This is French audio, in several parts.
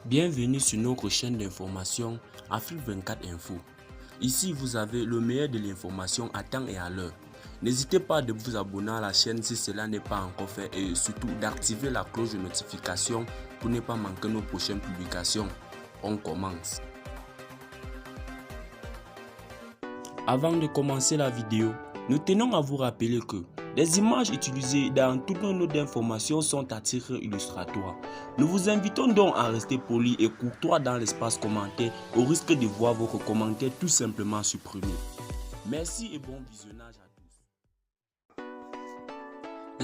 Bienvenue sur notre chaîne d'information Afrique 24 Info. Ici, vous avez le meilleur de l'information à temps et à l'heure. N'hésitez pas de vous abonner à la chaîne si cela n'est pas encore fait et surtout d'activer la cloche de notification pour ne pas manquer nos prochaines publications. On commence. Avant de commencer la vidéo, nous tenons à vous rappeler que les images utilisées dans toutes nos notes d'information sont à titre illustratoire. Nous vous invitons donc à rester poli et courtois dans l'espace commentaire au risque de voir votre commentaire tout simplement supprimé. Merci et bon visionnage à tous.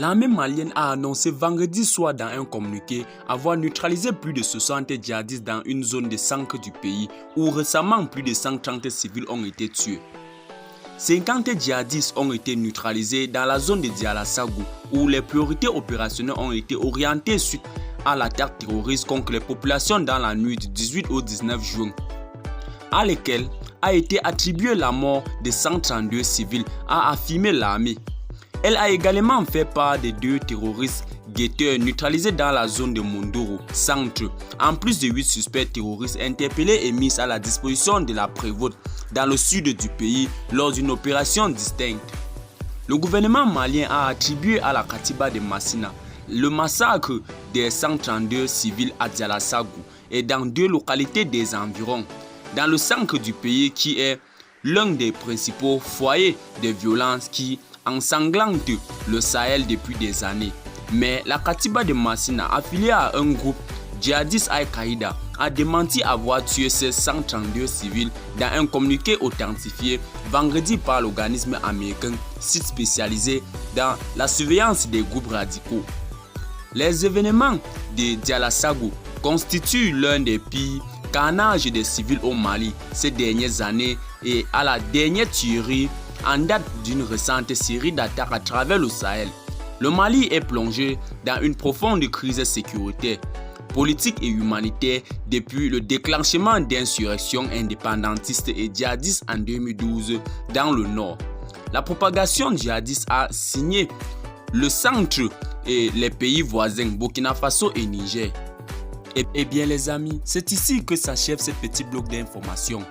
L'armée malienne a annoncé vendredi soir dans un communiqué avoir neutralisé plus de 60 djihadistes dans une zone de centre du pays où récemment plus de 130 civils ont été tués. 50 djihadistes ont été neutralisés dans la zone de Diala-Sagou où les priorités opérationnelles ont été orientées suite à l'attaque terroriste contre les populations dans la nuit du 18 au 19 juin, à laquelle a été attribuée la mort de 132 civils, a affirmé l'armée. Elle a également fait part de 2 terroristes guetteurs neutralisés dans la zone de Mondoro centre, en plus de 8 suspects terroristes interpellés et mis à la disposition de la prévôte dans le sud du pays lors d'une opération distincte. Le gouvernement malien a attribué à la Katiba de Massina le massacre des 132 civils à Diala-Sagou et dans 2 localités des environs, dans le centre du pays qui est l'un des principaux foyers de violence qui ensanglantent le Sahel depuis des années. Mais la Katiba de Massina, affiliée à un groupe djihadiste Al-Qaïda, a démenti avoir tué ces 132 civils dans un communiqué authentifié vendredi par l'organisme américain, site spécialisé dans la surveillance des groupes radicaux. Les événements de Diala-Sagou constituent l'un des pires carnages des civils au Mali ces dernières années et à la dernière tuerie en date d'une récente série d'attaques à travers le Sahel. Le Mali est plongé dans une profonde crise sécuritaire, politique et humanitaire depuis le déclenchement d'insurrections indépendantistes et djihadistes en 2012 dans le nord. La propagation djihadiste a signé le centre et les pays voisins Burkina Faso et Niger. Et bien les amis, c'est ici que s'achève cette petite bloc d'informations.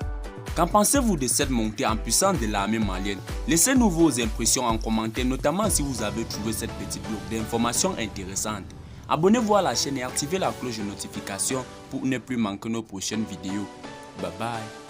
Qu'en pensez-vous de cette montée en puissance de l'armée malienne? Laissez-nous vos impressions en commentaire, notamment si vous avez trouvé cette petite bloc d'informations intéressante. Abonnez-vous à la chaîne et activez la cloche de notification pour ne plus manquer nos prochaines vidéos. Bye bye.